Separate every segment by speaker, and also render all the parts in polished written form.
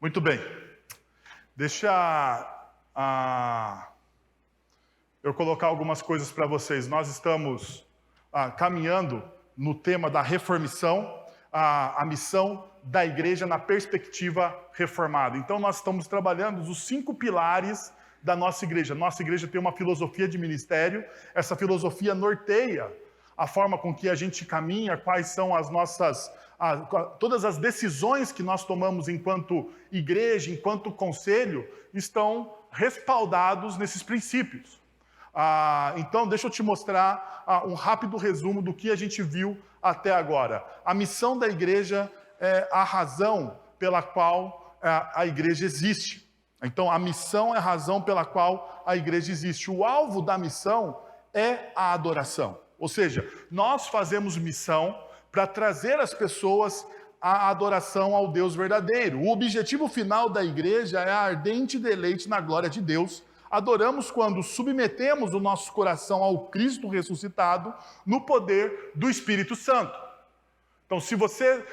Speaker 1: Muito bem. Deixa eu colocar algumas coisas para vocês. Nós estamos caminhando no tema da reformição, a missão da igreja na perspectiva reformada. Então, nós estamos trabalhando os 5 pilares da nossa igreja. Nossa igreja tem uma filosofia de ministério. Essa filosofia norteia a forma com que a gente caminha, quais são as nossas... todas as decisões que nós tomamos enquanto igreja, enquanto conselho, estão respaldados nesses princípios. Então, deixa eu te mostrar um rápido resumo do que a gente viu até agora. A missão da igreja é a razão pela qual a igreja existe. Então, a missão é a razão pela qual a igreja existe. O alvo da missão é a adoração. Ou seja, nós fazemos missão para trazer as pessoas à adoração ao Deus verdadeiro. O objetivo final da igreja é a ardente deleite na glória de Deus. Adoramos quando submetemos o nosso coração ao Cristo ressuscitado no poder do Espírito Santo. Então, se você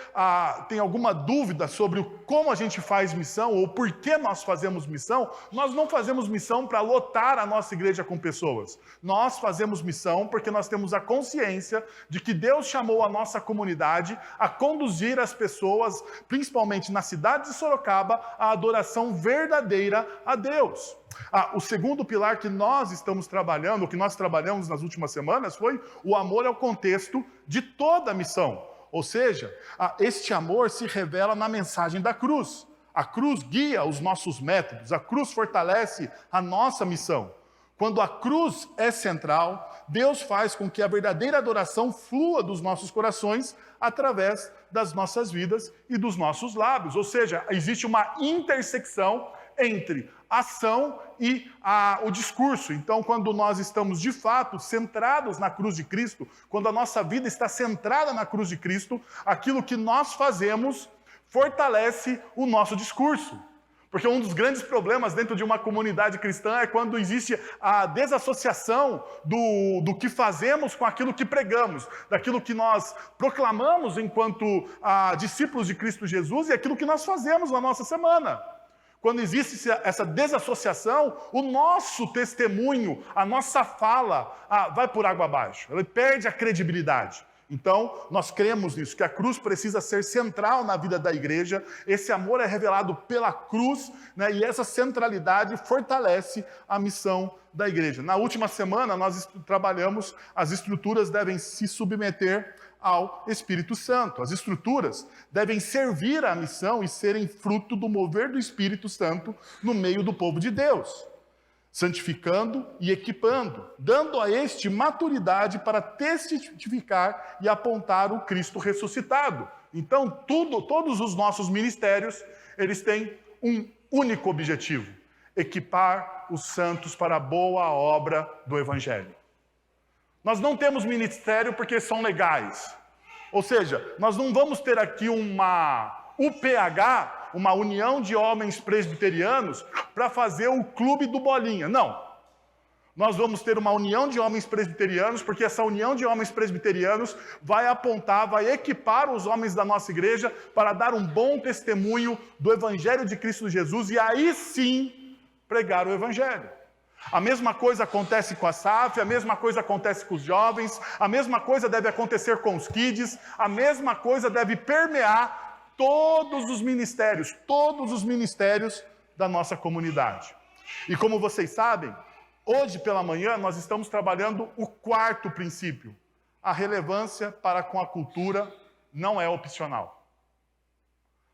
Speaker 1: tem alguma dúvida sobre como a gente faz missão ou por que nós fazemos missão, nós não fazemos missão para lotar a nossa igreja com pessoas. Nós fazemos missão porque nós temos a consciência de que Deus chamou a nossa comunidade a conduzir as pessoas, principalmente na cidade de Sorocaba, à adoração verdadeira a Deus. O segundo pilar que nós estamos trabalhando, o que nós trabalhamos nas últimas semanas, foi o amor ao contexto de toda a missão. Ou seja, este amor se revela na mensagem da cruz. A cruz guia os nossos métodos, a cruz fortalece a nossa missão. Quando a cruz é central, Deus faz com que a verdadeira adoração flua dos nossos corações através das nossas vidas e dos nossos lábios. Ou seja, existe uma intersecção entre ação e o discurso. Então, quando nós estamos, de fato, centrados na cruz de Cristo, quando a nossa vida está centrada na cruz de Cristo, aquilo que nós fazemos fortalece o nosso discurso. Porque um dos grandes problemas dentro de uma comunidade cristã é quando existe a desassociação do que fazemos com aquilo que pregamos, daquilo que nós proclamamos enquanto discípulos de Cristo Jesus e aquilo que nós fazemos na nossa semana. Quando existe essa desassociação, o nosso testemunho, a nossa fala, vai por água abaixo. Ela perde a credibilidade. Então, nós cremos nisso, que a cruz precisa ser central na vida da igreja. Esse amor é revelado pela cruz, né, e essa centralidade fortalece a missão da igreja. Na última semana, nós trabalhamos, as estruturas devem se submeter ao Espírito Santo. As estruturas devem servir à missão e serem fruto do mover do Espírito Santo no meio do povo de Deus, santificando e equipando, dando a este maturidade para testificar e apontar o Cristo ressuscitado. Então, todos os nossos ministérios, eles têm um único objetivo: equipar os santos para a boa obra do Evangelho. Nós não temos ministério porque são legais. Ou seja, nós não vamos ter aqui uma UPH, uma União de Homens Presbiterianos, para fazer o clube do Bolinha. Não. Nós vamos ter uma união de homens presbiterianos, porque essa união de homens presbiterianos vai apontar, vai equipar os homens da nossa igreja para dar um bom testemunho do Evangelho de Cristo Jesus e aí sim pregar o Evangelho. A mesma coisa acontece com a SAF, a mesma coisa acontece com os jovens, a mesma coisa deve acontecer com os kids, a mesma coisa deve permear todos os ministérios da nossa comunidade. E como vocês sabem, hoje pela manhã nós estamos trabalhando o 4º princípio. A relevância para com a cultura não é opcional.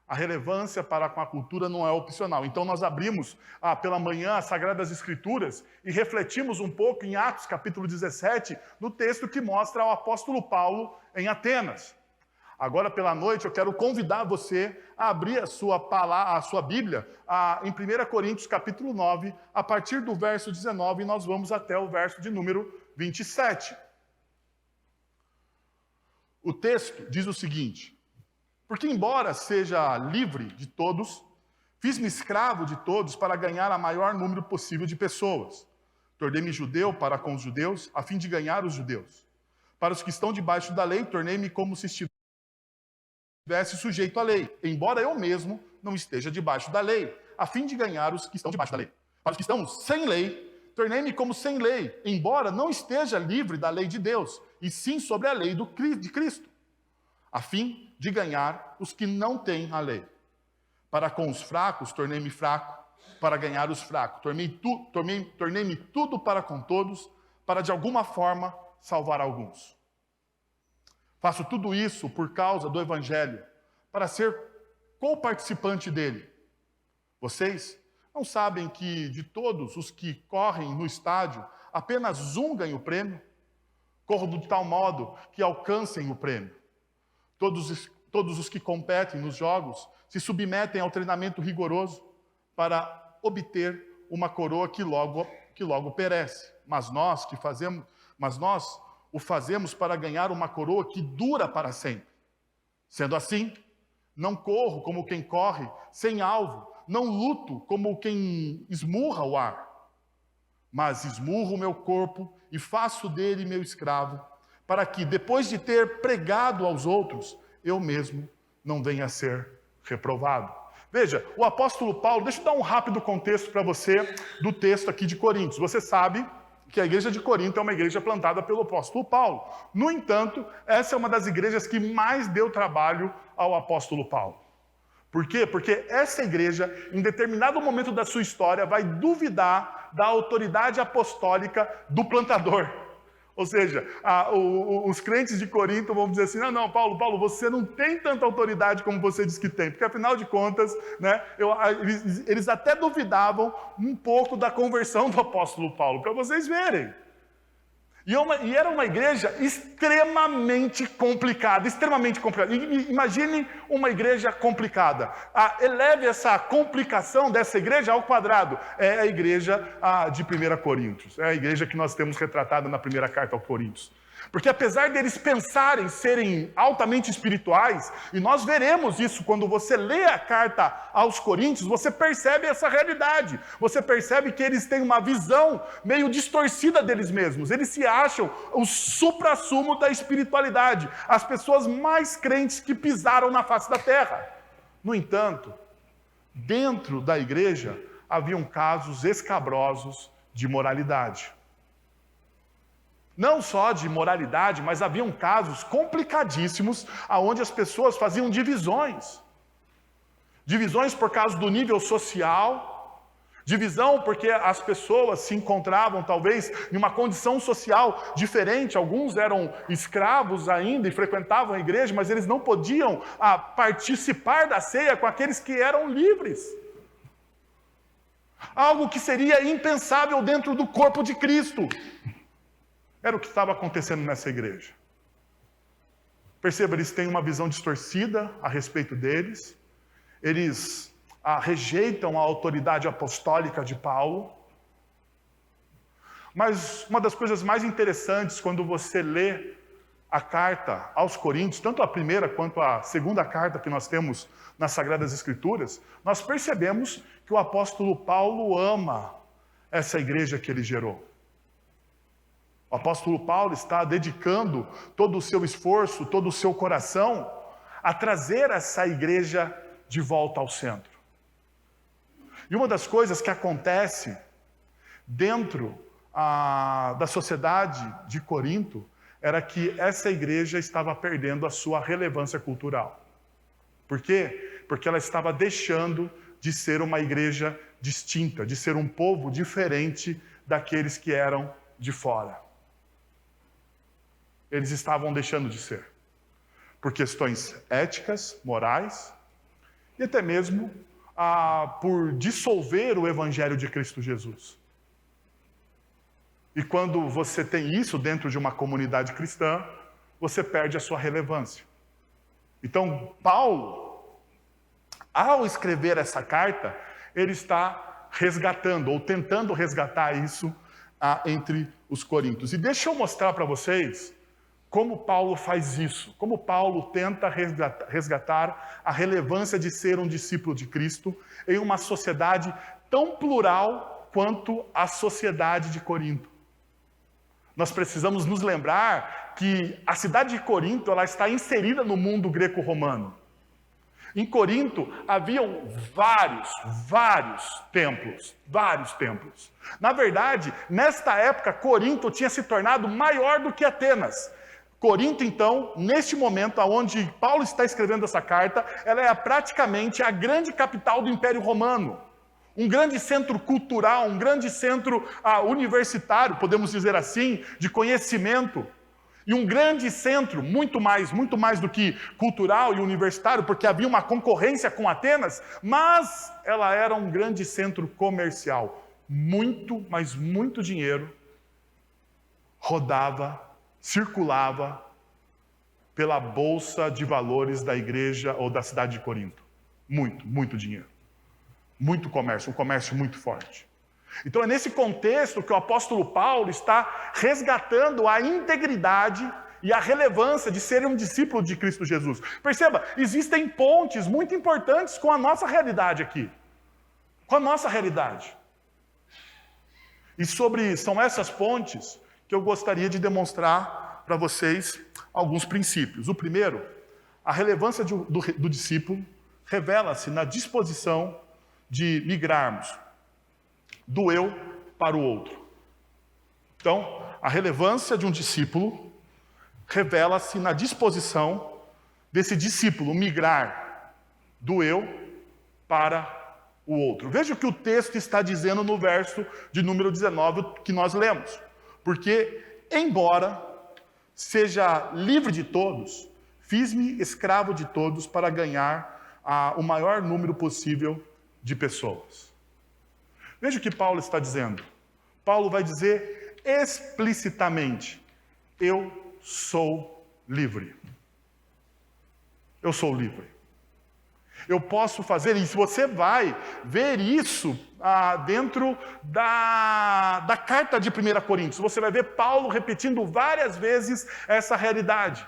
Speaker 1: A relevância para com a cultura não é opcional. Então nós abrimos pela manhã as Sagradas Escrituras e refletimos um pouco em Atos capítulo 17, no texto que mostra o apóstolo Paulo em Atenas. Agora pela noite eu quero convidar você a abrir a sua Bíblia em 1 Coríntios capítulo 9, a partir do verso 19, e nós vamos até o verso de número 27. O texto diz o seguinte: porque, embora seja livre de todos, fiz-me escravo de todos para ganhar a maior número possível de pessoas. Tornei-me judeu para com os judeus, a fim de ganhar os judeus. Para os que estão debaixo da lei, tornei-me como se estivesse sujeito à lei, embora eu mesmo não esteja debaixo da lei, a fim de ganhar os que estão debaixo da lei. Para os que estão sem lei, tornei-me como sem lei, embora não esteja livre da lei de Deus, e sim sobre a lei de Cristo, a fim de ganhar os que não têm a lei. Para com os fracos, tornei-me fraco, para ganhar os fracos. Tornei-me tudo para com todos, para de alguma forma salvar alguns. Faço tudo isso por causa do Evangelho, para ser co-participante dele. Vocês não sabem que de todos os que correm no estádio, apenas um ganha o prêmio? Corro de tal modo que alcancem o prêmio. Todos os que competem nos jogos se submetem ao treinamento rigoroso para obter uma coroa que logo perece. Mas nós o fazemos para ganhar uma coroa que dura para sempre. Sendo assim, não corro como quem corre sem alvo, não luto como quem esmurra o ar, mas esmurro o meu corpo e faço dele meu escravo, para que, depois de ter pregado aos outros, eu mesmo não venha a ser reprovado. Veja, o apóstolo Paulo, deixa eu dar um rápido contexto para você do texto aqui de Coríntios. Você sabe que a igreja de Corinto é uma igreja plantada pelo apóstolo Paulo. No entanto, essa é uma das igrejas que mais deu trabalho ao apóstolo Paulo. Por quê? Porque essa igreja, em determinado momento da sua história, vai duvidar da autoridade apostólica do plantador. Ou seja, os crentes de Corinto vão dizer assim, não, Paulo, você não tem tanta autoridade como você diz que tem. Porque, afinal de contas, né, eles até duvidavam um pouco da conversão do apóstolo Paulo, para vocês verem. E era uma igreja extremamente complicada. Imagine uma igreja complicada. Eleve essa complicação dessa igreja ao quadrado. É a igreja de 1 Coríntios. É a igreja que nós temos retratada na primeira carta aos Coríntios. Porque apesar deles pensarem serem altamente espirituais, e nós veremos isso quando você lê a carta aos Coríntios, você percebe essa realidade. Você percebe que eles têm uma visão meio distorcida deles mesmos. Eles se acham o suprassumo da espiritualidade. As pessoas mais crentes que pisaram na face da terra. No entanto, dentro da igreja, haviam casos escabrosos de moralidade. Não só de moralidade, mas haviam casos complicadíssimos onde as pessoas faziam divisões. Divisões por causa do nível social, divisão porque as pessoas se encontravam talvez em uma condição social diferente. Alguns eram escravos ainda e frequentavam a igreja, mas eles não podiam participar da ceia com aqueles que eram livres. Algo que seria impensável dentro do corpo de Cristo. Era o que estava acontecendo nessa igreja. Perceba, eles têm uma visão distorcida a respeito deles. Eles rejeitam a autoridade apostólica de Paulo. Mas uma das coisas mais interessantes quando você lê a carta aos Coríntios, tanto a primeira quanto a segunda carta que nós temos nas Sagradas Escrituras, nós percebemos que o apóstolo Paulo ama essa igreja que ele gerou. O apóstolo Paulo está dedicando todo o seu esforço, todo o seu coração a trazer essa igreja de volta ao centro. E uma das coisas que acontece dentro da sociedade de Corinto era que essa igreja estava perdendo a sua relevância cultural. Por quê? Porque ela estava deixando de ser uma igreja distinta, de ser um povo diferente daqueles que eram de fora. Eles estavam deixando de ser. Por questões éticas, morais, e até mesmo por dissolver o Evangelho de Cristo Jesus. E quando você tem isso dentro de uma comunidade cristã, você perde a sua relevância. Então, Paulo, ao escrever essa carta, ele está resgatando, ou tentando resgatar isso entre os coríntios. E deixa eu mostrar para vocês como Paulo faz isso, como Paulo tenta resgatar a relevância de ser um discípulo de Cristo em uma sociedade tão plural quanto a sociedade de Corinto. Nós precisamos nos lembrar que a cidade de Corinto ela está inserida no mundo greco-romano. Em Corinto haviam vários templos. Na verdade, nesta época, Corinto tinha se tornado maior do que Atenas. Corinto, então, neste momento onde Paulo está escrevendo essa carta, ela é praticamente a grande capital do Império Romano. Um grande centro cultural, um grande centro universitário, podemos dizer assim, de conhecimento. E um grande centro, muito mais do que cultural e universitário, porque havia uma concorrência com Atenas, mas ela era um grande centro comercial. Muito dinheiro rodava, circulava pela bolsa de valores da igreja ou da cidade de Corinto. Muito dinheiro. Muito comércio, um comércio muito forte. Então é nesse contexto que o apóstolo Paulo está resgatando a integridade e a relevância de ser um discípulo de Cristo Jesus. Perceba, existem pontes muito importantes com a nossa realidade aqui. Com a nossa realidade. E são essas pontes que eu gostaria de demonstrar para vocês alguns princípios. O primeiro, a relevância do discípulo revela-se na disposição de migrarmos do eu para o outro. Então, a relevância de um discípulo revela-se na disposição desse discípulo migrar do eu para o outro. Veja o que o texto está dizendo no verso de número 19 que nós lemos. Porque, embora seja livre de todos, fiz-me escravo de todos para ganhar o maior número possível de pessoas. Veja o que Paulo está dizendo. Paulo vai dizer explicitamente: eu sou livre. Eu sou livre. Eu posso fazer isso. Você vai ver isso dentro da carta de 1 Coríntios. Você vai ver Paulo repetindo várias vezes essa realidade.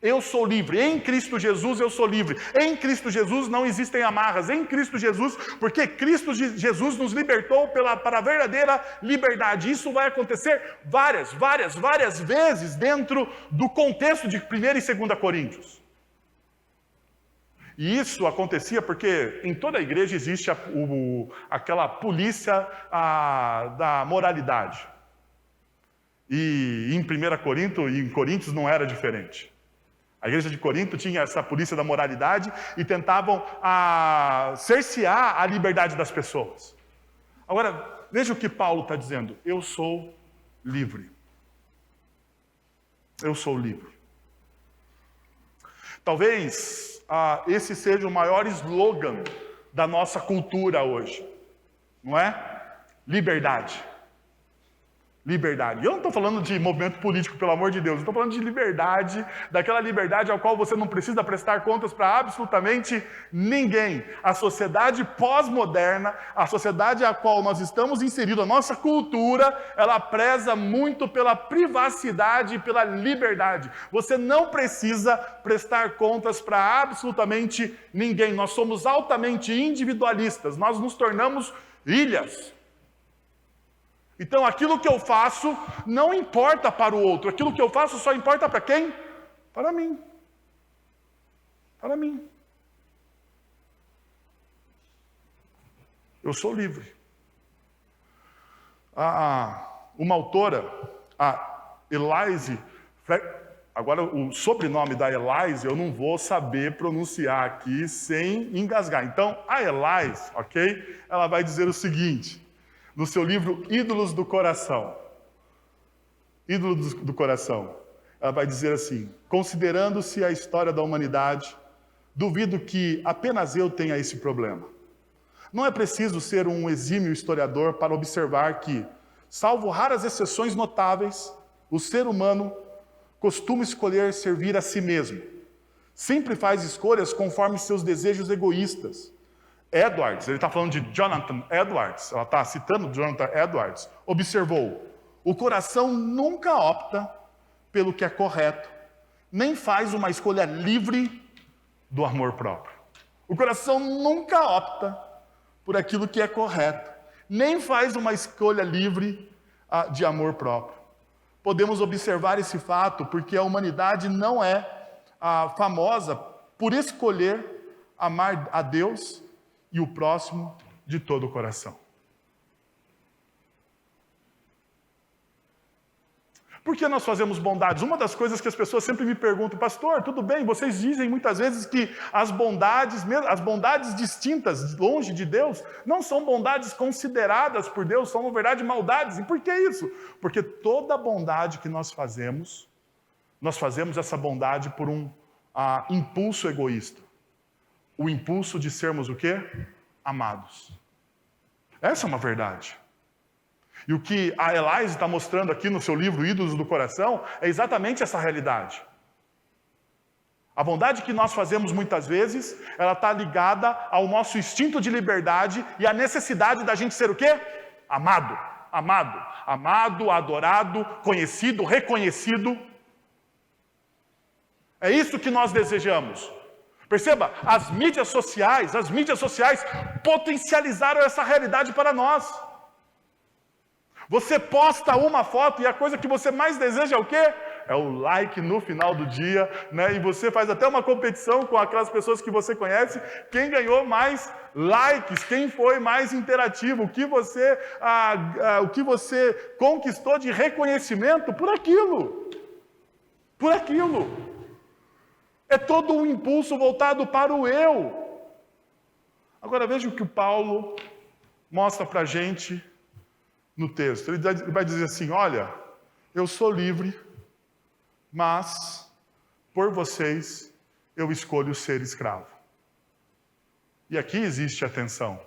Speaker 1: Eu sou livre, em Cristo Jesus eu sou livre. Em Cristo Jesus não existem amarras. Em Cristo Jesus, porque Cristo Jesus nos libertou para a verdadeira liberdade. Isso vai acontecer várias vezes dentro do contexto de 1 e 2 Coríntios. E isso acontecia porque em toda a igreja existe aquela polícia da moralidade. E em 1 Corinto e em Coríntios não era diferente. A igreja de Corinto tinha essa polícia da moralidade e tentavam cercear a liberdade das pessoas. Agora, veja o que Paulo está dizendo. Eu sou livre. Eu sou livre. Talvez esse seja o maior slogan da nossa cultura hoje. Não é? Liberdade. Liberdade. Eu não estou falando de movimento político, pelo amor de Deus. Eu estou falando de liberdade, daquela liberdade ao qual você não precisa prestar contas para absolutamente ninguém. A sociedade pós-moderna, a sociedade a qual nós estamos inseridos, a nossa cultura, ela preza muito pela privacidade e pela liberdade. Você não precisa prestar contas para absolutamente ninguém. Nós somos altamente individualistas. Nós nos tornamos ilhas. Então, aquilo que eu faço não importa para o outro. Aquilo que eu faço só importa para quem? Para mim. Para mim. Eu sou livre. Uma autora, a Elaine, agora o sobrenome da Elaine eu não vou saber pronunciar aqui sem engasgar. Então, a Elaine, ok? Ela vai dizer o seguinte, no seu livro Ídolos do Coração. Ídolos do Coração. Ela vai dizer assim: considerando-se a história da humanidade, duvido que apenas eu tenha esse problema. Não é preciso ser um exímio historiador para observar que, salvo raras exceções notáveis, o ser humano costuma escolher servir a si mesmo. Sempre faz escolhas conforme seus desejos egoístas. Edwards, ele está falando de Jonathan Edwards, ela está citando Jonathan Edwards, observou: o coração nunca opta pelo que é correto, nem faz uma escolha livre do amor próprio. O coração nunca opta por aquilo que é correto, nem faz uma escolha livre de amor próprio. Podemos observar esse fato porque a humanidade não é famosa por escolher amar a Deus e o próximo de todo o coração. Por que nós fazemos bondades? Uma das coisas que as pessoas sempre me perguntam, pastor, tudo bem, vocês dizem muitas vezes que as bondades distintas, longe de Deus, não são bondades consideradas por Deus, são, na verdade, maldades. E por que isso? Porque toda bondade que nós fazemos essa bondade por um impulso egoísta. O impulso de sermos o quê? Amados. Essa é uma verdade. E o que a Elaise está mostrando aqui no seu livro Ídolos do Coração é exatamente essa realidade. A bondade que nós fazemos muitas vezes, ela está ligada ao nosso instinto de liberdade e à necessidade da gente ser o quê? Amado, adorado, conhecido, reconhecido. É isso que nós desejamos. Perceba, as mídias sociais potencializaram essa realidade para nós. Você posta uma foto e a coisa que você mais deseja é o quê? É o like no final do dia, né? E você faz até uma competição com aquelas pessoas que você conhece, quem ganhou mais likes, quem foi mais interativo, o que você conquistou de reconhecimento por aquilo. Por aquilo. É todo um impulso voltado para o eu. Agora veja o que o Paulo mostra para a gente no texto. Ele vai dizer assim, olha, eu sou livre, mas por vocês eu escolho ser escravo. E aqui existe a tensão.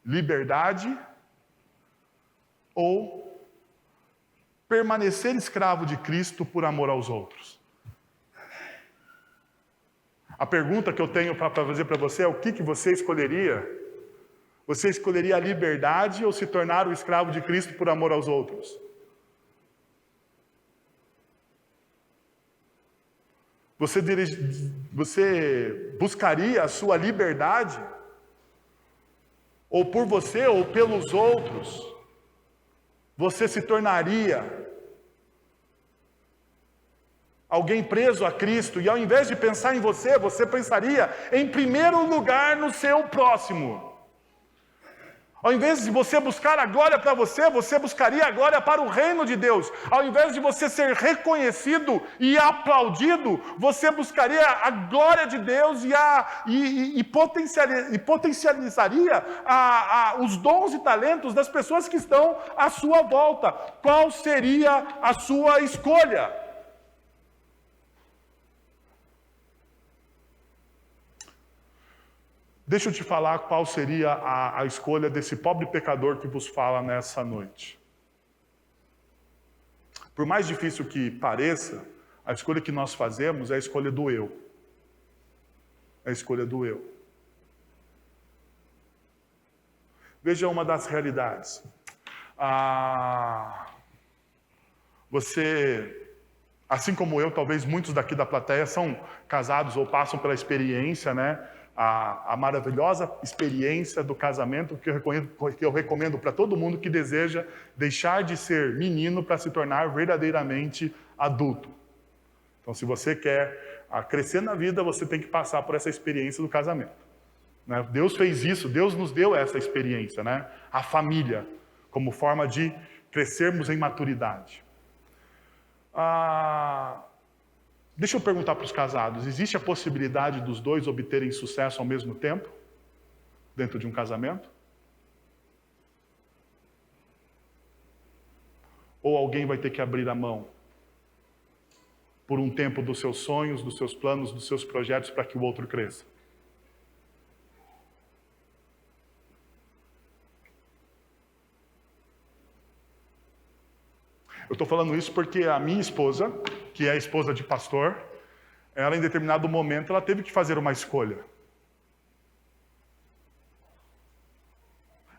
Speaker 1: Liberdade ou permanecer escravo de Cristo por amor aos outros. A pergunta que eu tenho para fazer para você é o que você escolheria? Você escolheria a liberdade ou se tornar o escravo de Cristo por amor aos outros? Você buscaria a sua liberdade? Ou por você ou pelos outros? Você se tornaria alguém preso a Cristo, e ao invés de pensar em você, você pensaria em primeiro lugar no seu próximo. Ao invés de você buscar a glória para você, você buscaria a glória para o reino de Deus. Ao invés de você ser reconhecido e aplaudido, você buscaria a glória de Deus e potencializaria os dons e talentos das pessoas que estão à sua volta. Qual seria a sua escolha? Deixa eu te falar qual seria a escolha desse pobre pecador que vos fala nessa noite. Por mais difícil que pareça, a escolha que nós fazemos é a escolha do eu. É a escolha do eu. Veja uma das realidades. Você, assim como eu, talvez muitos daqui da plateia são casados ou passam pela experiência, né? A maravilhosa experiência do casamento que eu recomendo para todo mundo que deseja deixar de ser menino para se tornar verdadeiramente adulto. Então, se você quer crescer na vida, você tem que passar por essa experiência do casamento. Né? Deus fez isso, Deus nos deu essa experiência, né? A família, como forma de crescermos em maturidade. Deixa eu perguntar para os casados, existe a possibilidade dos dois obterem sucesso ao mesmo tempo, dentro de um casamento? Ou alguém vai ter que abrir a mão por um tempo dos seus sonhos, dos seus planos, dos seus projetos para que o outro cresça? Eu estou falando isso porque a minha esposa, que é a esposa de pastor, ela em determinado momento ela teve que fazer uma escolha.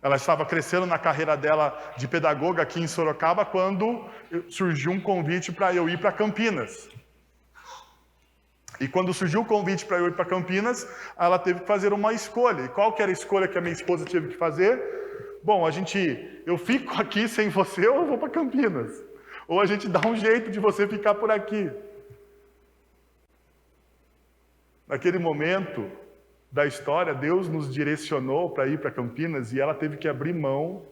Speaker 1: Ela estava crescendo na carreira dela de pedagoga aqui em Sorocaba quando surgiu um convite para eu ir para Campinas. E quando surgiu o convite para eu ir para Campinas, ela teve que fazer uma escolha. E qual que era a escolha que a minha esposa teve que fazer? Bom, eu fico aqui sem você ou eu vou para Campinas? Ou a gente dá um jeito de você ficar por aqui. Naquele momento, da história, Deus nos direcionou para ir para Campinas e ela teve que abrir mão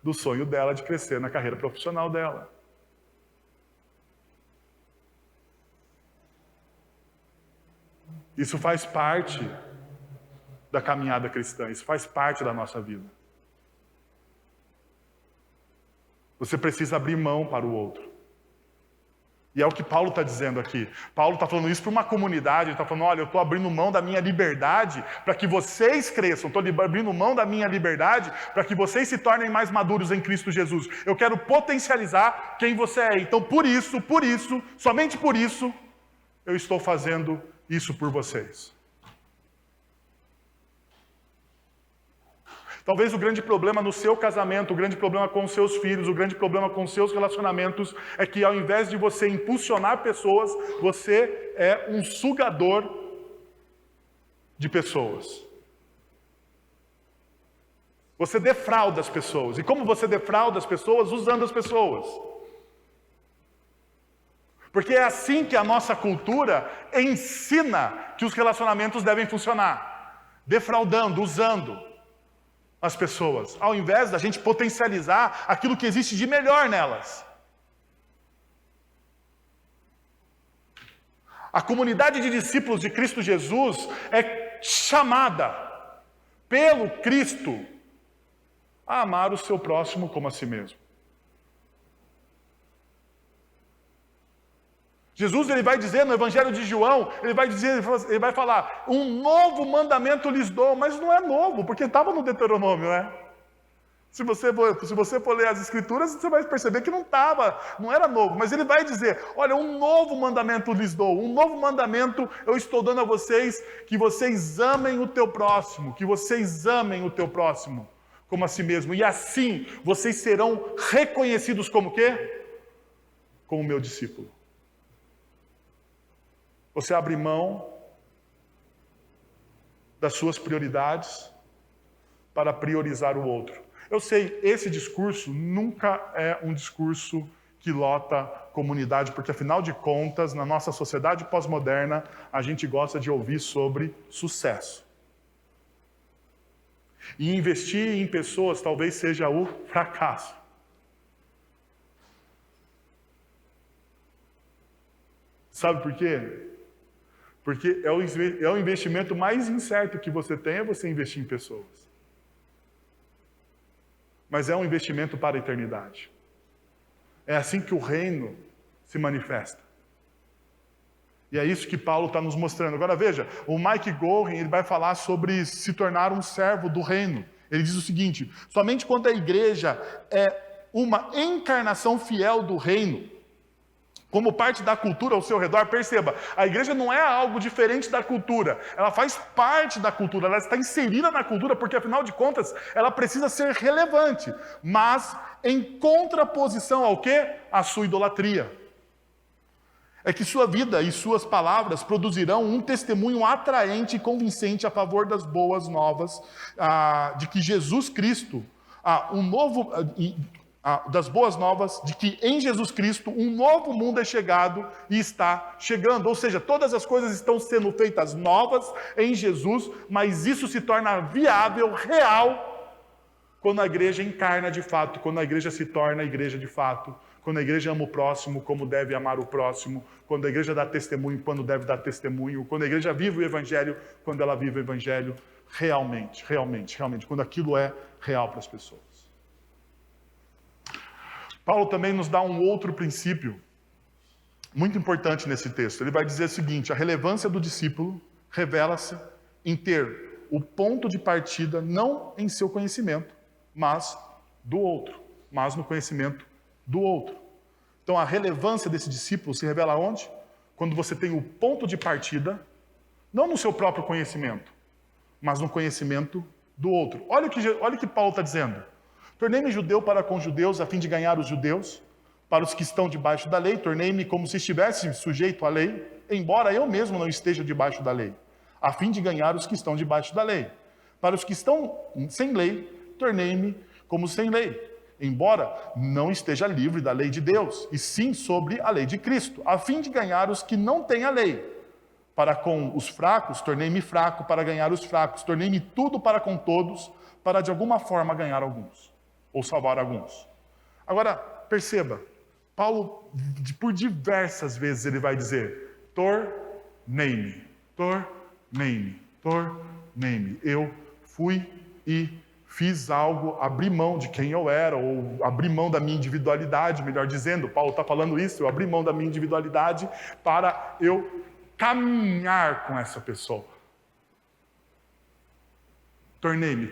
Speaker 1: do sonho dela de crescer na carreira profissional dela. Isso faz parte da caminhada cristã, isso faz parte da nossa vida. Você precisa abrir mão para o outro. E é o que Paulo está dizendo aqui. Paulo está falando isso para uma comunidade, ele está falando, olha, eu estou abrindo mão da minha liberdade para que vocês cresçam, estou abrindo mão da minha liberdade para que vocês se tornem mais maduros em Cristo Jesus. Eu quero potencializar quem você é. Então, por isso, somente por isso, eu estou fazendo isso por vocês. Talvez o grande problema no seu casamento, o grande problema com os seus filhos, o grande problema com os seus relacionamentos é que ao invés de você impulsionar pessoas, você é um sugador de pessoas. Você defrauda as pessoas. E como você defrauda as pessoas? Usando as pessoas. Porque é assim que a nossa cultura ensina que os relacionamentos devem funcionar. Defraudando, usando as pessoas, ao invés da gente potencializar aquilo que existe de melhor nelas. A comunidade de discípulos de Cristo Jesus é chamada pelo Cristo a amar o seu próximo como a si mesmo. Jesus ele vai dizer no Evangelho de João, ele vai falar, um novo mandamento lhes dou, mas não é novo, porque estava no Deuteronômio, né? Se você for ler as Escrituras, você vai perceber que não era novo, mas ele vai dizer, olha, um novo mandamento lhes dou, um novo mandamento eu estou dando a vocês, que vocês amem o teu próximo, como a si mesmo, e assim vocês serão reconhecidos como o quê? Como meu discípulo. Você abre mão das suas prioridades para priorizar o outro. Eu sei, esse discurso nunca é um discurso que lota comunidade, porque afinal de contas, na nossa sociedade pós-moderna, a gente gosta de ouvir sobre sucesso. E investir em pessoas talvez seja o fracasso. Sabe por quê? Porque é o investimento mais incerto que você tem, é você investir em pessoas. Mas é um investimento para a eternidade. É assim que o reino se manifesta. E é isso que Paulo está nos mostrando. Agora veja, o Mike Gorin ele vai falar sobre se tornar um servo do reino. Ele diz o seguinte, somente quando a igreja é uma encarnação fiel do reino, como parte da cultura ao seu redor, perceba, a igreja não é algo diferente da cultura, ela faz parte da cultura, ela está inserida na cultura, porque afinal de contas, ela precisa ser relevante, mas em contraposição ao quê? À sua idolatria. É que sua vida e suas palavras produzirão um testemunho atraente e convincente a favor das boas novas, de que Jesus Cristo, das boas novas de que em Jesus Cristo um novo mundo é chegado e está chegando. Ou seja, todas as coisas estão sendo feitas novas em Jesus, mas isso se torna viável, real, quando a igreja encarna de fato, quando a igreja se torna a igreja de fato, quando a igreja ama o próximo como deve amar o próximo, quando a igreja dá testemunho quando deve dar testemunho, quando a igreja vive o evangelho quando ela vive o evangelho realmente, quando aquilo é real para as pessoas. Paulo também nos dá um outro princípio muito importante nesse texto. Ele vai dizer o seguinte, a relevância do discípulo revela-se em ter o ponto de partida não em seu conhecimento, mas do outro, mas no conhecimento do outro. Então a relevância desse discípulo se revela onde? Quando você tem o ponto de partida, não no seu próprio conhecimento, mas no conhecimento do outro. Olha o que Paulo está dizendo. Tornei-me judeu para com judeus, a fim de ganhar os judeus. Para os que estão debaixo da lei, tornei-me como se estivesse sujeito à lei, embora eu mesmo não esteja debaixo da lei, a fim de ganhar os que estão debaixo da lei. Para os que estão sem lei, tornei-me como sem lei, embora não esteja livre da lei de Deus, e sim sobre a lei de Cristo, a fim de ganhar os que não têm a lei, para com os fracos, tornei-me fraco para ganhar os fracos. Tornei-me tudo para com todos, para de alguma forma ganhar alguns, ou salvar alguns. Agora, perceba, Paulo, por diversas vezes, ele vai dizer, tornei-me, tornei-me, tornei-me. Eu fui e fiz algo, abri mão de quem eu era, ou abri mão da minha individualidade, melhor dizendo, Paulo está falando isso, eu abri mão da minha individualidade para eu caminhar com essa pessoa. Tornei-me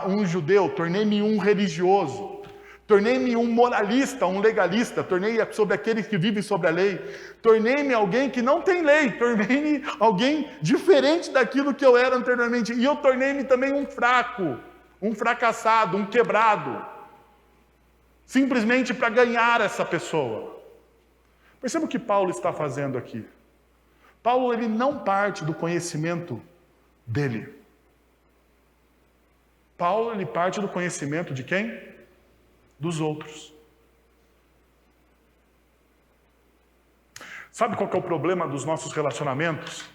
Speaker 1: um judeu, tornei-me um religioso, tornei-me um moralista, um legalista, tornei-me sobre aquele que vive sobre a lei, tornei-me alguém que não tem lei, tornei-me alguém diferente daquilo que eu era anteriormente, e eu tornei-me também um fraco, um fracassado, um quebrado, simplesmente para ganhar essa pessoa. Perceba o que Paulo está fazendo aqui. Paulo, ele não parte do conhecimento dele. Paulo, ele parte do conhecimento de quem? Dos outros. Sabe qual que é o problema dos nossos relacionamentos?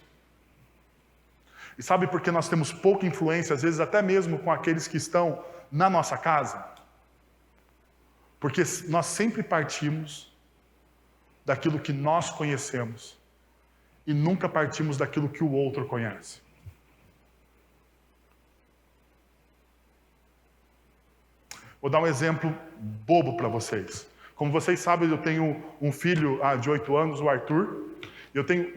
Speaker 1: E sabe por que nós temos pouca influência, às vezes até mesmo com aqueles que estão na nossa casa? Porque nós sempre partimos daquilo que nós conhecemos e nunca partimos daquilo que o outro conhece. Vou dar um exemplo bobo para vocês. Como vocês sabem, eu tenho um filho de 8 anos, o Arthur. Eu tenho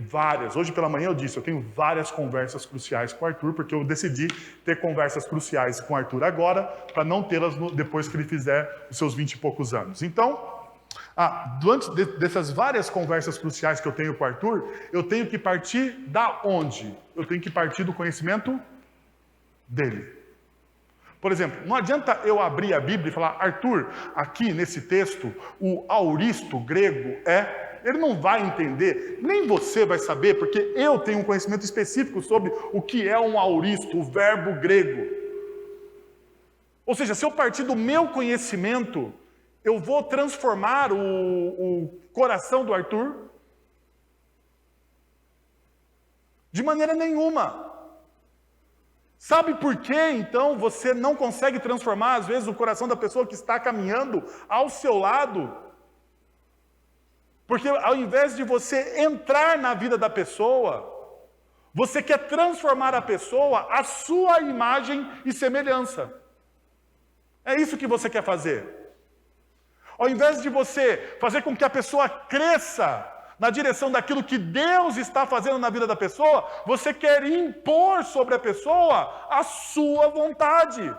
Speaker 1: hoje pela manhã eu disse, eu tenho várias conversas cruciais com o Arthur, porque eu decidi ter conversas cruciais com o Arthur agora, para não tê-las depois que ele fizer os seus 20 e poucos anos. Então, durante dessas várias conversas cruciais que eu tenho com o Arthur, eu tenho que partir da onde? Eu tenho que partir do conhecimento dele. Por exemplo, não adianta eu abrir a Bíblia e falar, Arthur, aqui nesse texto, o auristo grego ele não vai entender, nem você vai saber, porque eu tenho um conhecimento específico sobre o que é um auristo, o verbo grego. Ou seja, se eu partir do meu conhecimento, eu vou transformar o coração do Arthur? De maneira nenhuma. Sabe por que, então, você não consegue transformar, às vezes, o coração da pessoa que está caminhando ao seu lado? Porque ao invés de você entrar na vida da pessoa, você quer transformar a pessoa à sua imagem e semelhança. É isso que você quer fazer. Ao invés de você fazer com que a pessoa cresça na direção daquilo que Deus está fazendo na vida da pessoa, você quer impor sobre a pessoa a sua vontade.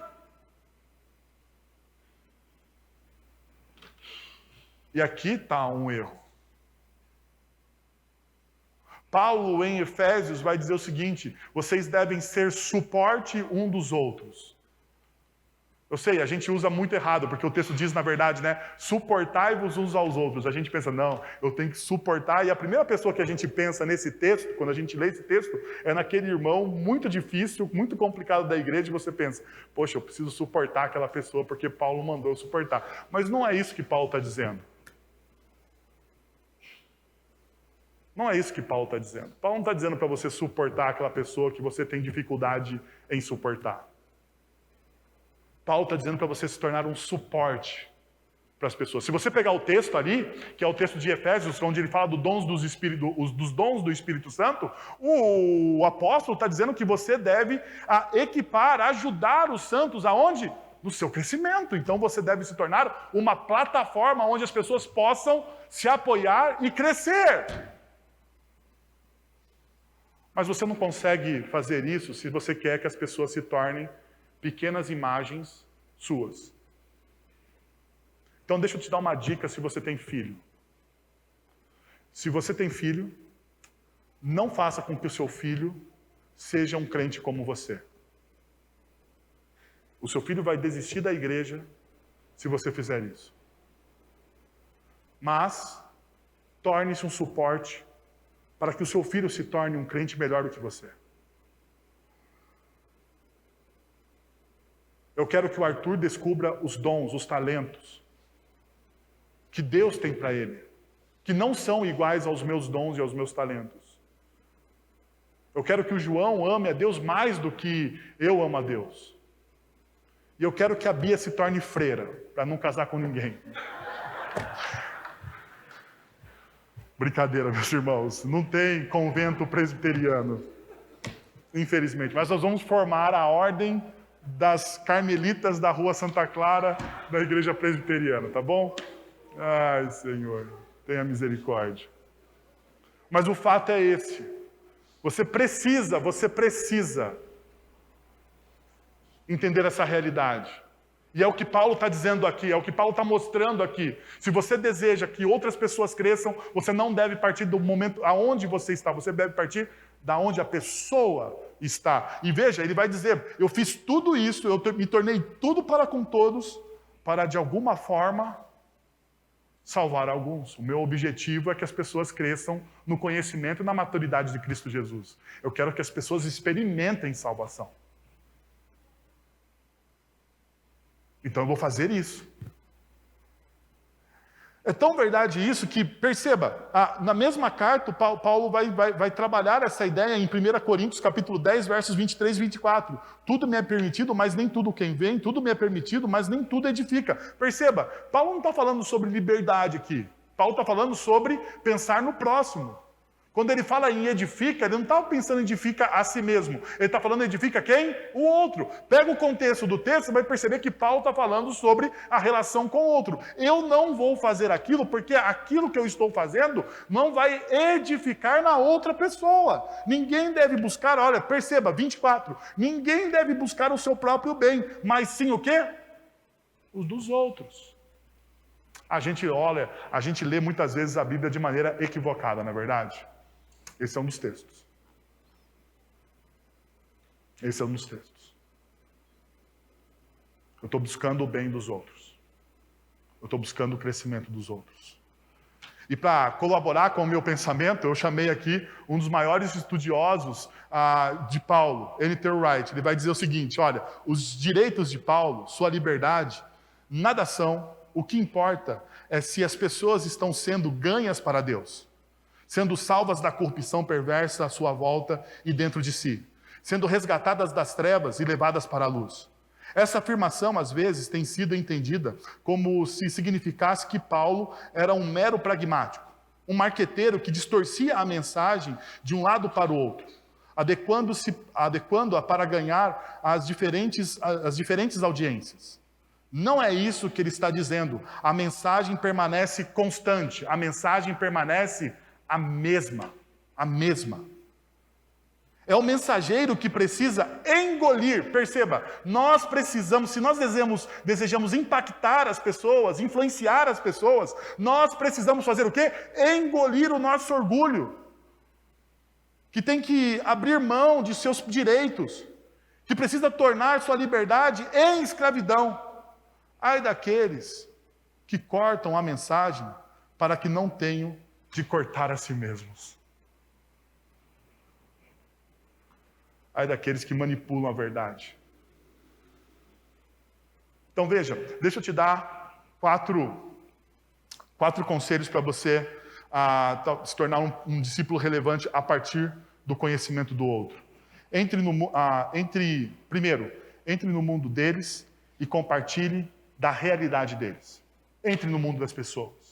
Speaker 1: E aqui está um erro. Paulo, em Efésios, vai dizer o seguinte, vocês devem ser suporte um dos outros. Eu sei, a gente usa muito errado, porque o texto diz, na verdade, suportai-vos uns aos outros. A gente pensa, não, eu tenho que suportar. E a primeira pessoa que a gente pensa nesse texto, quando a gente lê esse texto, é naquele irmão muito difícil, muito complicado da igreja, e você pensa, poxa, eu preciso suportar aquela pessoa, porque Paulo mandou eu suportar. Mas não é isso que Paulo está dizendo. Não é isso que Paulo está dizendo. Paulo não está dizendo para você suportar aquela pessoa que você tem dificuldade em suportar. Paulo está dizendo para você se tornar um suporte para as pessoas. Se você pegar o texto ali, que é o texto de Efésios, onde ele fala dos dons do Espírito Santo, o apóstolo está dizendo que você deve equipar, ajudar os santos aonde? No seu crescimento. Então você deve se tornar uma plataforma onde as pessoas possam se apoiar e crescer. Mas você não consegue fazer isso se você quer que as pessoas se tornem pequenas imagens suas. Então deixa eu te dar uma dica se você tem filho. Se você tem filho, não faça com que o seu filho seja um crente como você. O seu filho vai desistir da igreja se você fizer isso. Mas torne-se um suporte para que o seu filho se torne um crente melhor do que você. Eu quero que o Arthur descubra os dons, os talentos que Deus tem para ele, que não são iguais aos meus dons e aos meus talentos. Eu quero que o João ame a Deus mais do que eu amo a Deus. E eu quero que a Bia se torne freira, para não casar com ninguém. Brincadeira, meus irmãos. Não tem convento presbiteriano, infelizmente. Mas nós vamos formar a ordem das carmelitas da Rua Santa Clara da Igreja Presbiteriana, tá bom? Ai, Senhor, tenha misericórdia. Mas o fato é esse. Você precisa entender essa realidade. E é o que Paulo está dizendo aqui, é o que Paulo está mostrando aqui. Se você deseja que outras pessoas cresçam, você não deve partir do momento aonde você está, você deve partir da onde a pessoa está. E veja, ele vai dizer, eu fiz tudo isso, eu me tornei tudo para com todos, para de alguma forma salvar alguns. O meu objetivo é que as pessoas cresçam no conhecimento e na maturidade de Cristo Jesus. Eu quero que as pessoas experimentem salvação. Então eu vou fazer isso. É tão verdade isso que, perceba, na mesma carta, Paulo vai trabalhar essa ideia em 1 Coríntios, capítulo 10, versos 23 e 24. Tudo me é permitido, mas nem tudo quem vem. Tudo me é permitido, mas nem tudo edifica. Perceba, Paulo não está falando sobre liberdade aqui. Paulo está falando sobre pensar no próximo. Quando ele fala em edifica, ele não está pensando em edifica a si mesmo. Ele está falando edifica quem? O outro. Pega o contexto do texto e vai perceber que Paulo está falando sobre a relação com o outro. Eu não vou fazer aquilo porque aquilo que eu estou fazendo não vai edificar na outra pessoa. Ninguém deve buscar, olha, perceba, 24. Ninguém deve buscar o seu próprio bem, mas sim o quê? Os dos outros. A gente olha, a gente lê muitas vezes a Bíblia de maneira equivocada, não é verdade? Esse é um dos textos. Esse é um dos textos. Eu estou buscando o bem dos outros. Eu estou buscando o crescimento dos outros. E para colaborar com o meu pensamento, eu chamei aqui um dos maiores estudiosos de Paulo, N.T. Wright. Ele vai dizer o seguinte, olha, os direitos de Paulo, sua liberdade, nada são. O que importa é se as pessoas estão sendo ganhas para Deus. Sendo salvas da corrupção perversa à sua volta e dentro de si, sendo resgatadas das trevas e levadas para a luz. Essa afirmação, às vezes, tem sido entendida como se significasse que Paulo era um mero pragmático, um marqueteiro que distorcia a mensagem de um lado para o outro, adequando-a para ganhar as diferentes audiências. Não é isso que ele está dizendo. A mensagem permanece constante, a mensagem permanece a mesma. É o mensageiro que precisa engolir. Perceba, nós precisamos, se nós desejamos impactar as pessoas, influenciar as pessoas, nós precisamos fazer o quê? Engolir o nosso orgulho. Que tem que abrir mão de seus direitos. Que precisa tornar sua liberdade em escravidão. Ai daqueles que cortam a mensagem para que não tenham de cortar a si mesmos. Ai daqueles que manipulam a verdade. Então veja, deixa eu te dar quatro conselhos para você se tornar um discípulo relevante a partir do conhecimento do outro. Primeiro, entre no mundo deles e compartilhe da realidade deles. Entre no mundo das pessoas.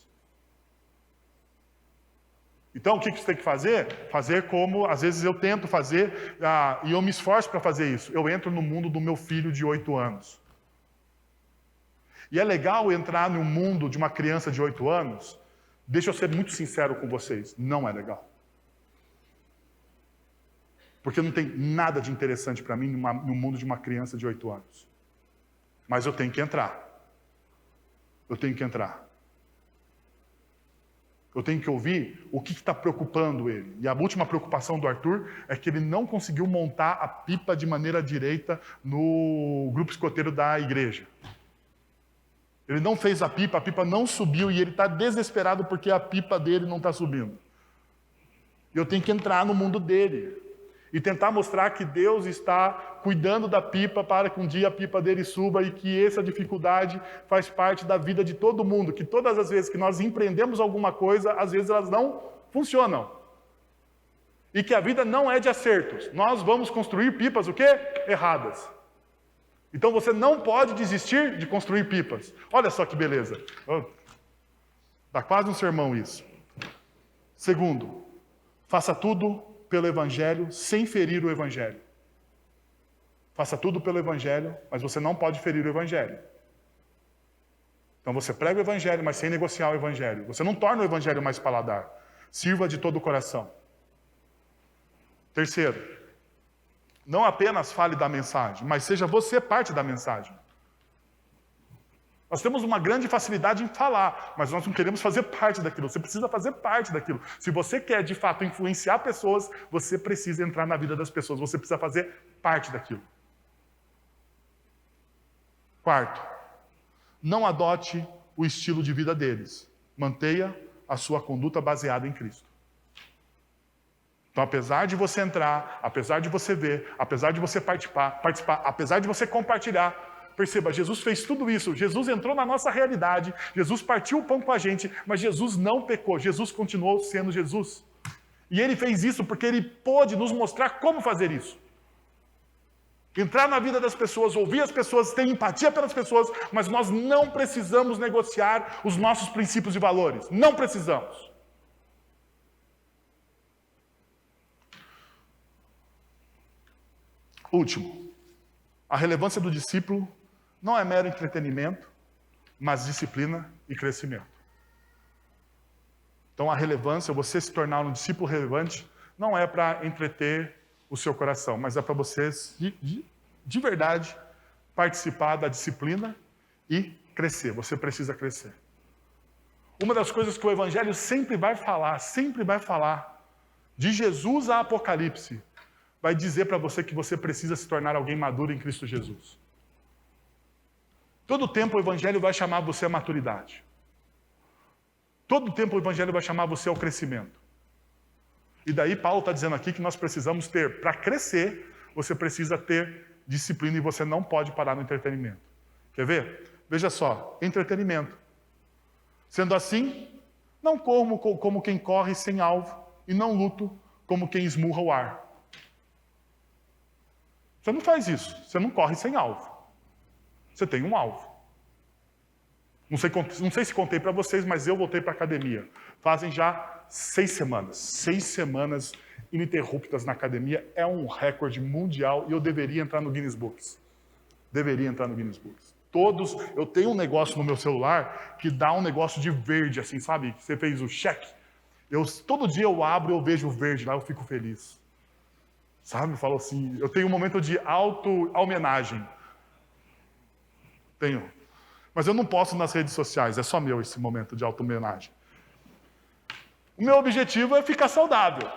Speaker 1: Então, o que você tem que fazer? Fazer como, às vezes, eu tento fazer, e eu me esforço para fazer isso. Eu entro no mundo do meu filho de 8 anos. E é legal entrar no mundo de uma criança de 8 anos? Deixa eu ser muito sincero com vocês. Não é legal. Porque não tem nada de interessante para mim no mundo de uma criança de 8 anos. Mas eu tenho que entrar. Eu tenho que entrar. Eu tenho que ouvir o que está preocupando ele. E a última preocupação do Arthur é que ele não conseguiu montar a pipa de maneira direita no grupo escoteiro da igreja. Ele não fez a pipa não subiu e ele está desesperado porque a pipa dele não está subindo. Eu tenho que entrar no mundo dele e tentar mostrar que Deus está cuidando da pipa para que um dia a pipa dele suba e que essa dificuldade faz parte da vida de todo mundo, que todas as vezes que nós empreendemos alguma coisa, às vezes elas não funcionam. E que a vida não é de acertos. Nós vamos construir pipas o quê? Erradas. Então você não pode desistir de construir pipas. Olha só que beleza. Dá quase um sermão isso. Segundo, faça tudo pelo Evangelho sem ferir o Evangelho. Faça tudo pelo Evangelho, mas você não pode ferir o Evangelho. Então você prega o Evangelho, mas sem negociar o Evangelho. Você não torna o Evangelho mais paladar. Sirva de todo o coração. Terceiro, não apenas fale da mensagem, mas seja você parte da mensagem. Nós temos uma grande facilidade em falar, mas nós não queremos fazer parte daquilo. Você precisa fazer parte daquilo. Se você quer, de fato, influenciar pessoas, você precisa entrar na vida das pessoas. Você precisa fazer parte daquilo. Quarto, não adote o estilo de vida deles. Mantenha a sua conduta baseada em Cristo. Então, apesar de você entrar, apesar de você ver, apesar de você participar, apesar de você compartilhar, perceba, Jesus fez tudo isso. Jesus entrou na nossa realidade, Jesus partiu o pão com a gente, mas Jesus não pecou, Jesus continuou sendo Jesus. E ele fez isso porque ele pôde nos mostrar como fazer isso. Entrar na vida das pessoas, ouvir as pessoas, ter empatia pelas pessoas, mas nós não precisamos negociar os nossos princípios e valores. Não precisamos. Último, a relevância do discípulo não é mero entretenimento, mas disciplina e crescimento. Então a relevância, você se tornar um discípulo relevante, não é para entreter o seu coração, mas é para você, de verdade, participar da disciplina e crescer. Você precisa crescer. Uma das coisas que o Evangelho sempre vai falar, de Jesus a Apocalipse, vai dizer para você que você precisa se tornar alguém maduro em Cristo Jesus. Todo tempo o Evangelho vai chamar você à maturidade. Todo tempo o Evangelho vai chamar você ao crescimento. E daí Paulo está dizendo aqui que nós precisamos ter, para crescer, você precisa ter disciplina e você não pode parar no entretenimento. Quer ver? Veja só, entretenimento. Sendo assim, não corro como quem corre sem alvo e não luto como quem esmurra o ar. Você não faz isso, você não corre sem alvo. Você tem um alvo. Não sei se contei para vocês, mas eu voltei para a academia. Fazem já 6 semanas. 6 semanas ininterruptas na academia. É um recorde mundial e eu deveria entrar no Guinness Books. Deveria entrar no Guinness Books. Eu tenho um negócio no meu celular que dá um negócio de verde, assim, sabe? Você fez o cheque. Todo dia eu abro e eu vejo o verde lá, eu fico feliz. Sabe? Eu falo assim, eu tenho um momento de auto-homenagem. Tenho. Mas eu não posto nas redes sociais, é só meu esse momento de auto-homenagem. O meu objetivo é ficar saudável.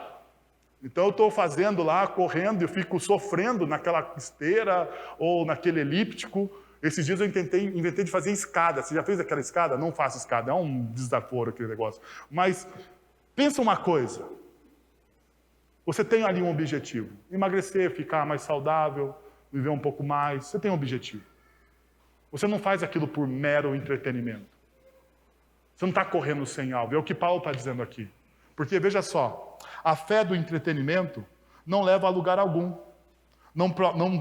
Speaker 1: Então eu estou fazendo lá, correndo, eu fico sofrendo naquela esteira ou naquele elíptico. Esses dias eu inventei de fazer escada. Você já fez aquela escada? Não faça escada, é um desaforo aquele negócio. Mas pensa uma coisa. Você tem ali um objetivo. Emagrecer, ficar mais saudável, viver um pouco mais. Você tem um objetivo. Você não faz aquilo por mero entretenimento. Você não está correndo sem alvo. É o que Paulo está dizendo aqui. Porque, veja só, a fé do entretenimento não leva a lugar algum. Não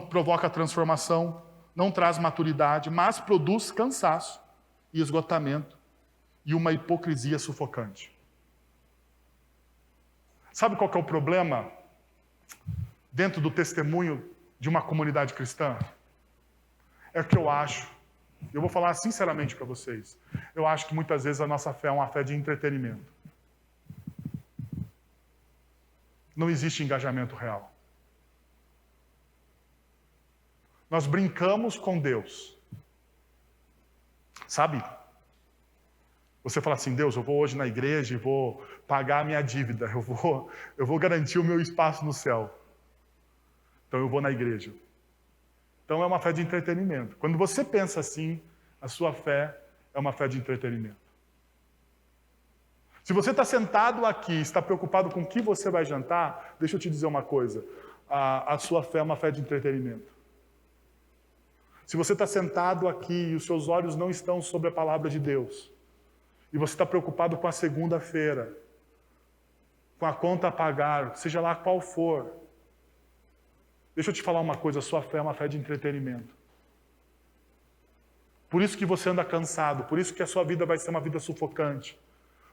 Speaker 1: provoca transformação, não traz maturidade, mas produz cansaço e esgotamento e uma hipocrisia sufocante. Sabe qual que é o problema dentro do testemunho de uma comunidade cristã? É que eu vou falar sinceramente para vocês, eu acho que muitas vezes a nossa fé é uma fé de entretenimento. Não existe engajamento real. Nós brincamos com Deus. Sabe? Você fala assim, Deus, eu vou hoje na igreja e vou pagar a minha dívida, eu vou garantir o meu espaço no céu. Então eu vou na igreja. Então é uma fé de entretenimento. Quando você pensa assim, a sua fé é uma fé de entretenimento. Se você está sentado aqui, está preocupado com o que você vai jantar, deixa eu te dizer uma coisa, a sua fé é uma fé de entretenimento. Se você está sentado aqui e os seus olhos não estão sobre a palavra de Deus, e você está preocupado com a segunda-feira, com a conta a pagar, seja lá qual for. Deixa eu te falar uma coisa, a sua fé é uma fé de entretenimento. Por isso que você anda cansado, por isso que a sua vida vai ser uma vida sufocante.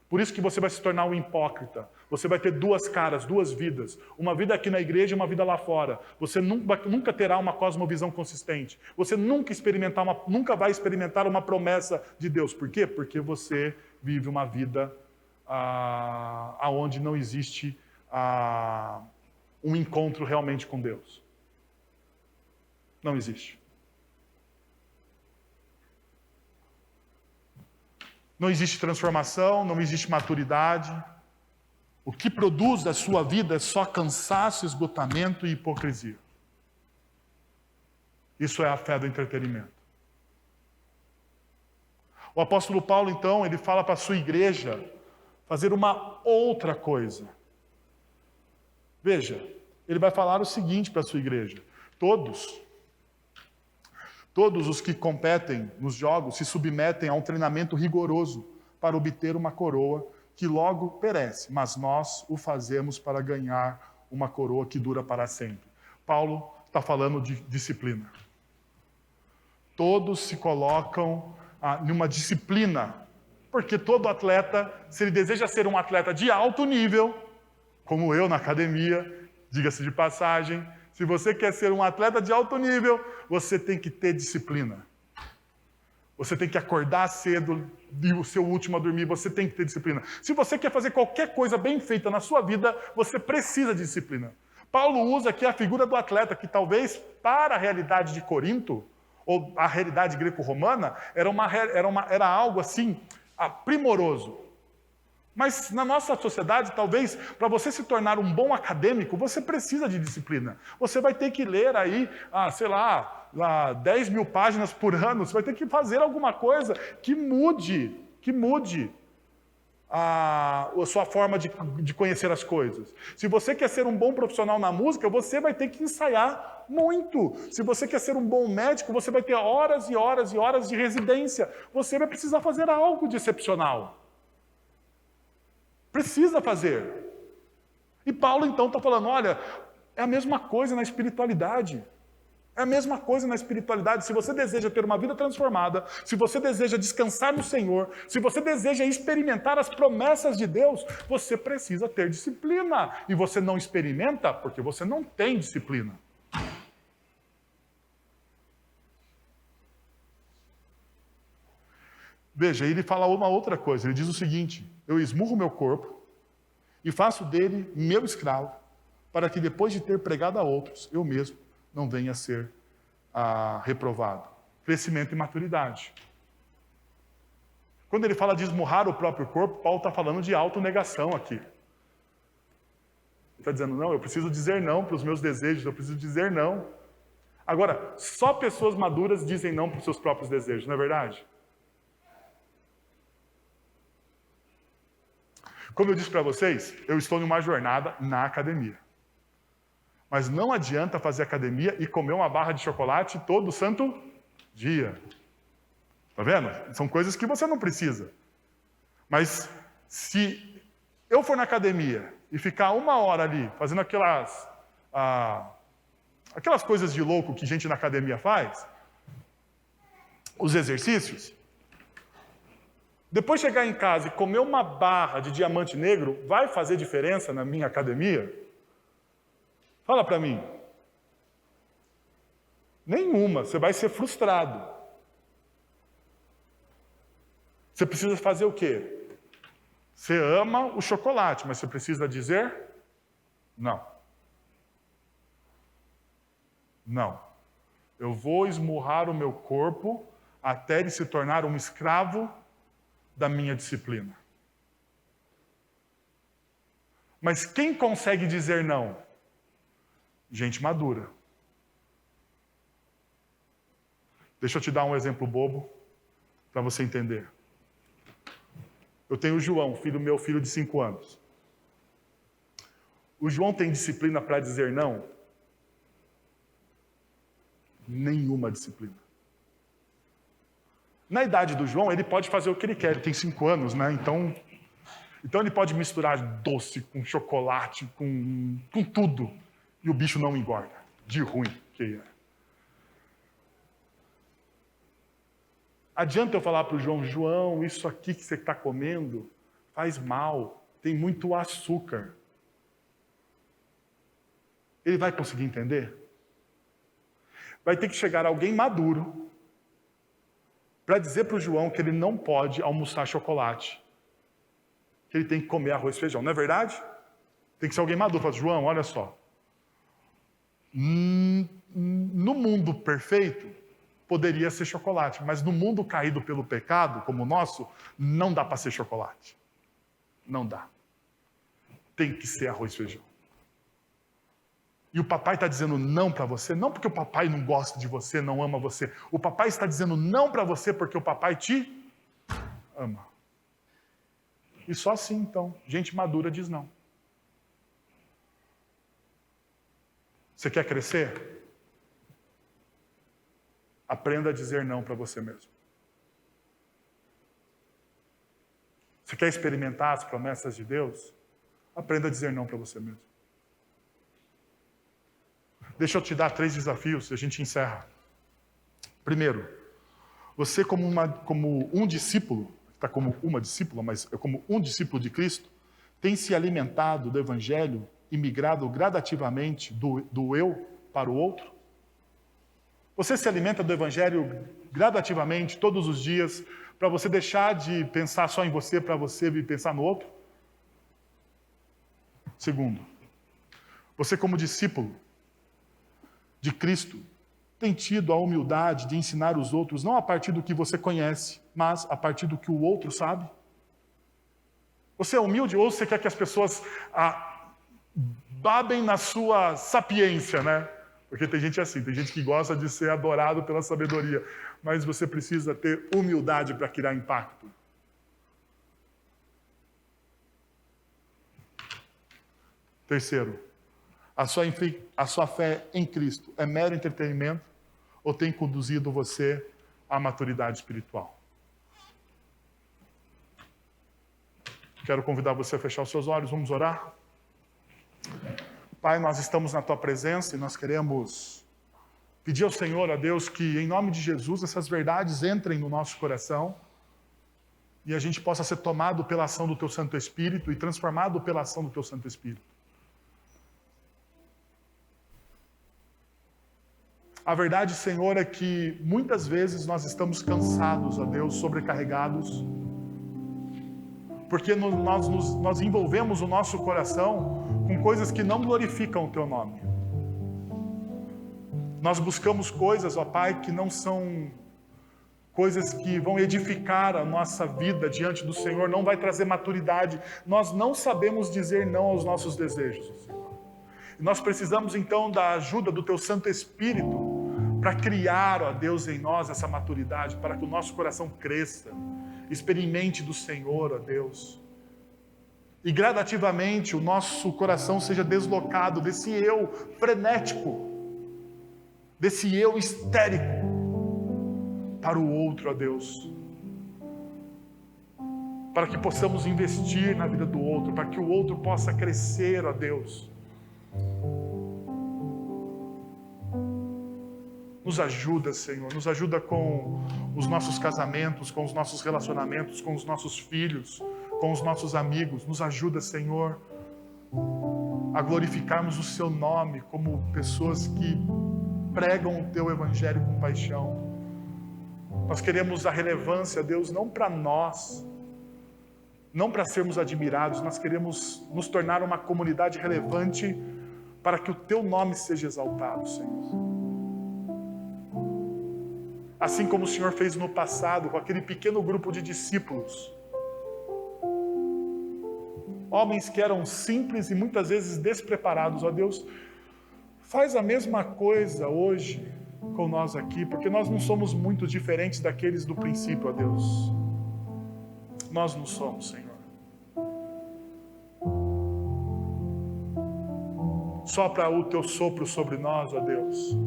Speaker 1: Por isso que você vai se tornar um hipócrita. Você vai ter duas caras, duas vidas. Uma vida aqui na igreja e uma vida lá fora. Você nunca terá uma cosmovisão consistente. Você nunca vai experimentar uma promessa de Deus. Por quê? Porque você vive uma vida onde não existe um encontro realmente com Deus. Não existe. Não existe transformação, não existe maturidade. O que produz da sua vida é só cansaço, esgotamento e hipocrisia. Isso é a fé do entretenimento. O apóstolo Paulo, então, ele fala para a sua igreja fazer uma outra coisa. Veja, ele vai falar o seguinte para a sua igreja: Todos os que competem nos jogos se submetem a um treinamento rigoroso para obter uma coroa que logo perece, mas nós o fazemos para ganhar uma coroa que dura para sempre. Paulo está falando de disciplina. Todos se colocam numa disciplina, porque todo atleta, se ele deseja ser um atleta de alto nível, como eu na academia, diga-se de passagem, se você quer ser um atleta de alto nível, você tem que ter disciplina. Você tem que acordar cedo e o seu último a dormir, você tem que ter disciplina. Se você quer fazer qualquer coisa bem feita na sua vida, você precisa de disciplina. Paulo usa aqui a figura do atleta, que talvez para a realidade de Corinto, ou a realidade greco-romana, era algo assim, primoroso. Mas na nossa sociedade, talvez, para você se tornar um bom acadêmico, você precisa de disciplina. Você vai ter que ler aí, 10 mil páginas por ano, você vai ter que fazer alguma coisa que mude a sua forma de conhecer as coisas. Se você quer ser um bom profissional na música, você vai ter que ensaiar muito. Se você quer ser um bom médico, você vai ter horas e horas e horas de residência. Você vai precisar fazer algo de excepcional. Precisa fazer. E Paulo, então, está falando, olha, é a mesma coisa na espiritualidade. É a mesma coisa na espiritualidade. Se você deseja ter uma vida transformada, se você deseja descansar no Senhor, se você deseja experimentar as promessas de Deus, você precisa ter disciplina. E você não experimenta porque você não tem disciplina. Veja, ele fala uma outra coisa. Ele diz o seguinte: eu esmurro meu corpo e faço dele meu escravo, para que depois de ter pregado a outros, eu mesmo não venha a ser reprovado. Crescimento e maturidade. Quando ele fala de esmurrar o próprio corpo, Paulo está falando de autonegação aqui. Ele está dizendo, não, eu preciso dizer não para os meus desejos, eu preciso dizer não. Agora, só pessoas maduras dizem não para os seus próprios desejos, não é verdade? Como eu disse para vocês, eu estou em uma jornada na academia. Mas não adianta fazer academia e comer uma barra de chocolate todo santo dia. Tá vendo? São coisas que você não precisa. Mas se eu for na academia e ficar 1 hora ali fazendo aquelas coisas de louco que gente na academia faz, os exercícios, depois chegar em casa e comer uma barra de diamante negro, vai fazer diferença na minha academia? Fala para mim. Nenhuma, você vai ser frustrado. Você precisa fazer o quê? Você ama o chocolate, mas você precisa dizer não. Não. Eu vou esmurrar o meu corpo até ele se tornar um escravo da minha disciplina. Mas quem consegue dizer não? Gente madura. Deixa eu te dar um exemplo bobo para você entender. Eu tenho o João, meu filho de 5 anos. O João tem disciplina para dizer não? Nenhuma disciplina. Na idade do João, ele pode fazer o que ele quer. Ele tem 5 anos, né? Então, Então ele pode misturar doce com chocolate, com tudo, e o bicho não engorda, de ruim que é. Adianta eu falar para o João, João, isso aqui que você está comendo faz mal, tem muito açúcar. Ele vai conseguir entender? Vai ter que chegar alguém maduro para dizer para o João que ele não pode almoçar chocolate, que ele tem que comer arroz e feijão, não é verdade? Tem que ser alguém maduro. Fala, João, olha só. No mundo perfeito, poderia ser chocolate, mas no mundo caído pelo pecado, como o nosso, não dá para ser chocolate. Não dá. Tem que ser arroz e feijão. E o papai está dizendo não para você, não porque o papai não gosta de você, não ama você. O papai está dizendo não para você porque o papai te ama. E só assim, então, gente madura diz não. Você quer crescer? Aprenda a dizer não para você mesmo. Você quer experimentar as promessas de Deus? Aprenda a dizer não para você mesmo. Deixa eu te dar 3 desafios e a gente encerra. Primeiro, você como um discípulo, está como uma discípula, mas como um discípulo de Cristo, tem se alimentado do Evangelho e migrado gradativamente do eu para o outro? Você se alimenta do Evangelho gradativamente, todos os dias, para você deixar de pensar só em você, para você vir pensar no outro? Segundo, você como discípulo de Cristo, tem tido a humildade de ensinar os outros, não a partir do que você conhece, mas a partir do que o outro sabe? Você é humilde ou você quer que as pessoas babem na sua sapiência, né? Porque tem gente assim, tem gente que gosta de ser adorado pela sabedoria, mas você precisa ter humildade para criar impacto. Terceiro, a sua fé em Cristo é mero entretenimento ou tem conduzido você à maturidade espiritual? Quero convidar você a fechar os seus olhos, vamos orar? Pai, nós estamos na Tua presença e nós queremos pedir ao Senhor, a Deus, que em nome de Jesus essas verdades entrem no nosso coração e a gente possa ser tomado pela ação do Teu Santo Espírito e transformado pela ação do Teu Santo Espírito. A verdade, Senhor, é que muitas vezes nós estamos cansados, ó Deus, sobrecarregados, porque nós envolvemos o nosso coração com coisas que não glorificam o Teu nome. Nós buscamos coisas, ó Pai, que não são coisas que vão edificar a nossa vida diante do Senhor, não vai trazer maturidade. Nós não sabemos dizer não aos nossos desejos, Senhor. E nós precisamos então da ajuda do Teu Santo Espírito para criar, ó Deus, em nós essa maturidade, para que o nosso coração cresça, experimente do Senhor, ó Deus. E gradativamente o nosso coração seja deslocado desse eu frenético, desse eu histérico, para o outro, ó Deus. Para que possamos investir na vida do outro, para que o outro possa crescer, ó Deus. Nos ajuda, Senhor, nos ajuda com os nossos casamentos, com os nossos relacionamentos, com os nossos filhos, com os nossos amigos. Nos ajuda, Senhor, a glorificarmos o Seu nome como pessoas que pregam o Teu Evangelho com paixão. Nós queremos a relevância, Deus, não para nós, não para sermos admirados, nós queremos nos tornar uma comunidade relevante para que o Teu nome seja exaltado, Senhor. Assim como o Senhor fez no passado com aquele pequeno grupo de discípulos. Homens que eram simples e muitas vezes despreparados. Ó Deus, faz a mesma coisa hoje com nós aqui, porque nós não somos muito diferentes daqueles do princípio, ó Deus. Nós não somos, Senhor. Sopra o Teu sopro sobre nós, ó Deus.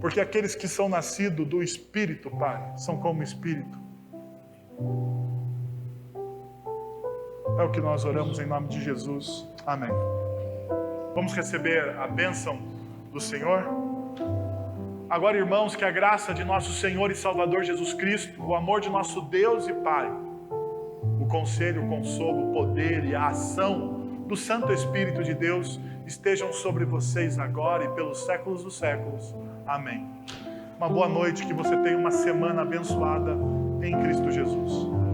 Speaker 1: Porque aqueles que são nascidos do Espírito, Pai, são como o Espírito. É o que nós oramos em nome de Jesus. Amém. Vamos receber a bênção do Senhor. Agora, irmãos, que a graça de nosso Senhor e Salvador Jesus Cristo, o amor de nosso Deus e Pai, o conselho, o consolo, o poder e a ação do Santo Espírito de Deus estejam sobre vocês agora e pelos séculos dos séculos. Amém. Uma boa noite, que você tenha uma semana abençoada em Cristo Jesus.